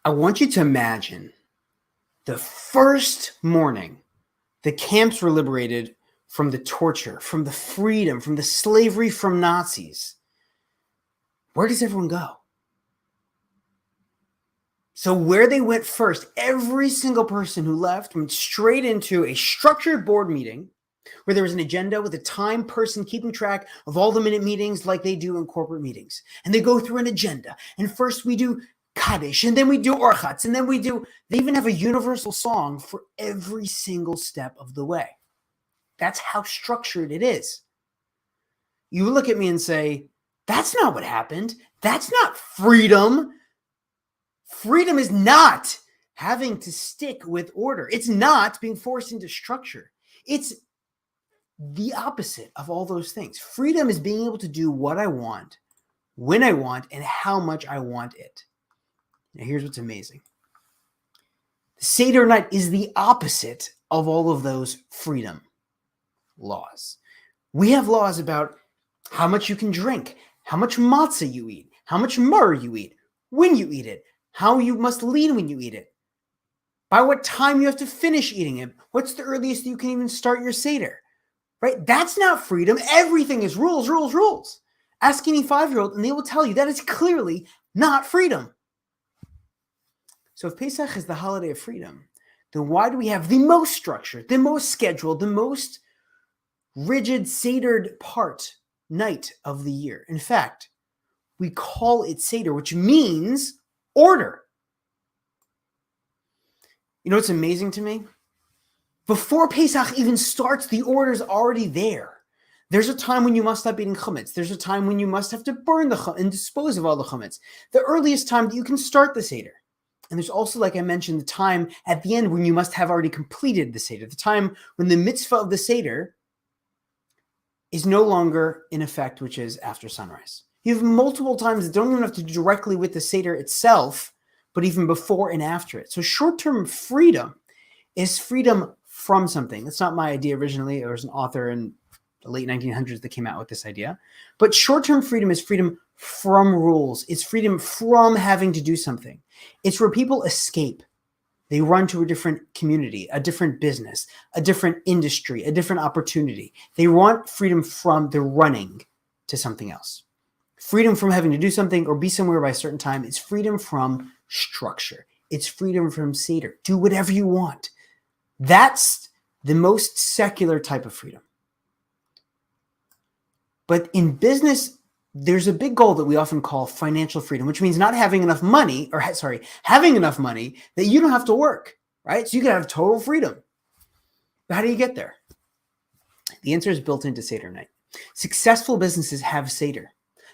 I want you to imagine the first morning the camps were liberated from the torture, from the freedom, from the slavery from Nazis. Where does everyone go? So where they went first, every single person who left went straight into a structured board meeting where there was an agenda with a time person keeping track of all the minute meetings like they do in corporate meetings. And they go through an agenda. And first we do Kaddish, and then we do Orchatz, and then they even have a universal song for every single step of the way. That's how structured it is. You look at me and say, that's not what happened. That's not freedom. Freedom is not having to stick with order. It's not being forced into structure. It's the opposite of all those things. Freedom is being able to do what I want, when I want, and how much I want it. Now, here's what's amazing. The Seder night is the opposite of all of those freedom laws. We have laws about how much you can drink, how much matzah you eat, how much myrrh you eat, when you eat it, how you must lean when you eat it, by what time you have to finish eating it, what's the earliest you can even start your Seder, right? That's not freedom. Everything is rules, rules, rules. Ask any 5-year-old and they will tell you that is clearly not freedom. So if Pesach is the holiday of freedom, then why do we have the most structured, the most scheduled, the most rigid, sedered night of the year? In fact, we call it Seder, which means order. You know what's amazing to me? Before Pesach even starts, the order is already there. There's a time when you must stop eating chametz. There's a time when you must have to burn the chametz and dispose of all the chametz. The earliest time that you can start the Seder. And there's also, like I mentioned, the time at the end when you must have already completed the Seder. The time when the mitzvah of the Seder is no longer in effect, which is after sunrise. You have multiple times that don't even have to do directly with the Seder itself, but even before and after it. So short-term freedom is freedom from something. That's not my idea originally. There was an author in the late 1900s that came out with this idea. But short-term freedom is freedom from rules. It's freedom from having to do something. It's where people escape. They run to a different community, a different business, a different industry, a different opportunity. They want freedom from the running to something else. Freedom from having to do something or be somewhere by a certain time. It's freedom from structure. It's freedom from Seder. Do whatever you want. That's the most secular type of freedom. But in business, there's a big goal that we often call financial freedom, which means not having enough money, having enough money that you don't have to work, right? So you can have total freedom. But how do you get there? The answer is built into Seder night. Successful businesses have Seder.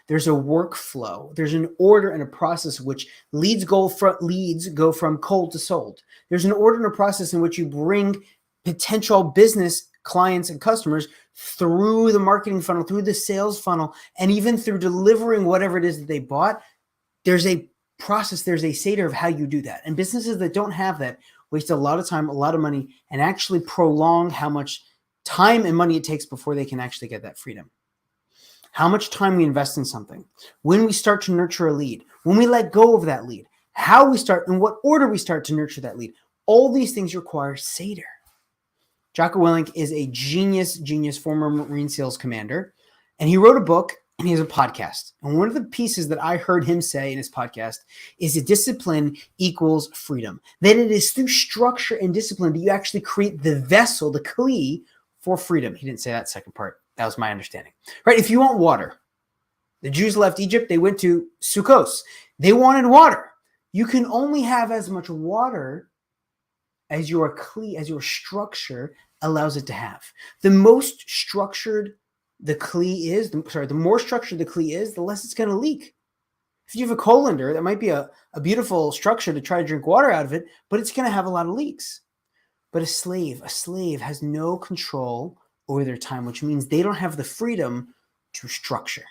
There's a workflow. There's an order and a process which leads go from cold to sold. There's an order and a process in which you bring potential business clients and customers through the marketing funnel, through the sales funnel, and even through delivering whatever it is that they bought. There's a process, there's a Seder of how you do that. And businesses that don't have that waste a lot of time, a lot of money, and actually prolong how much time and money it takes before they can actually get that freedom. How much time we invest in something, when we start to nurture a lead, when we let go of that lead, how we start, in what order we start to nurture that lead. All these things require Seder. Jocko Willink is a genius, former Marine SEALs commander, and he wrote a book and he has a podcast. And one of the pieces that I heard him say in his podcast is that discipline equals freedom. That it is through structure and discipline that you actually create the vessel, the kli, for freedom. He didn't say that second part. That was my understanding. Right? If you want water, the Jews left Egypt, they went to Sukkos. They wanted water. You can only have as much water as your kli, as your structure allows it to have. The most structured the kli is, the more structured the kli is, the less it's going to leak. If you have a colander, that might be a beautiful structure to try to drink water out of it, but it's going to have a lot of leaks. But a slave has no control over their time, which means they don't have the freedom to structure.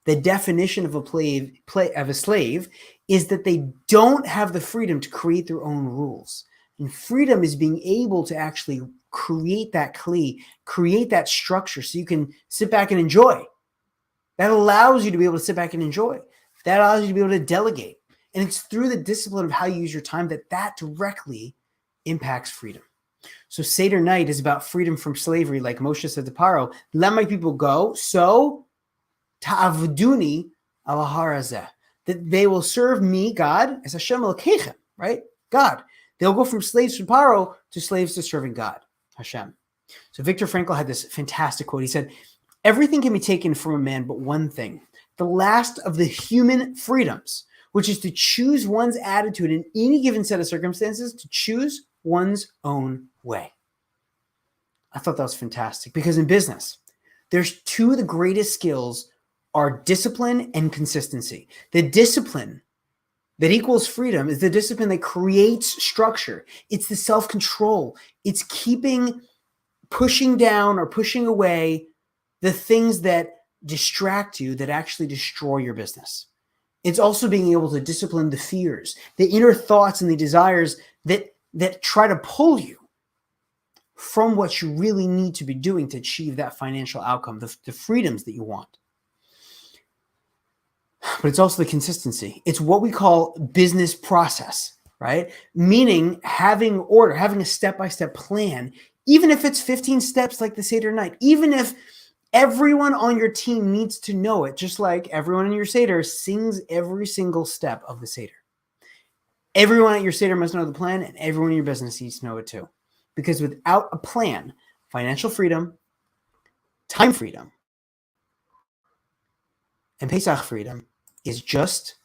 The definition of a slave is that they don't have the freedom to create their own rules. And freedom is being able to actually create that kli, create that structure so you can sit back and enjoy. That allows you to be able to sit back and enjoy. That allows you to be able to delegate. And it's through the discipline of how you use your time that directly impacts freedom. So Seder night is about freedom from slavery, like Moshe said to Paro, let my people go, so ta'avduni al harazeh, that they will serve me, God, as Hashem Elokeichem, right? God. They'll go from slaves to Paro to slaves to serving God, Hashem. So Viktor Frankl had this fantastic quote. He said, everything can be taken from a man but one thing, the last of the human freedoms, which is to choose one's attitude in any given set of circumstances, to choose one's own way. I thought that was fantastic because in business, there's two of the greatest skills are discipline and consistency. The discipline that equals freedom is the discipline that creates structure. It's the self-control. It's pushing down or pushing away the things that distract you, that actually destroy your business. It's also being able to discipline the fears, the inner thoughts and the desires that try to pull you from what you really need to be doing to achieve that financial outcome, the freedoms that you want. But it's also the consistency. It's what we call business process, right? Meaning having order, having a step-by-step plan, even if it's 15 steps like the Seder night, even if everyone on your team needs to know it, just like everyone in your Seder sings every single step of the Seder. Everyone at your Seder must know the plan, and everyone in your business needs to know it too. Because without a plan, financial freedom, time freedom, and Pesach freedom is just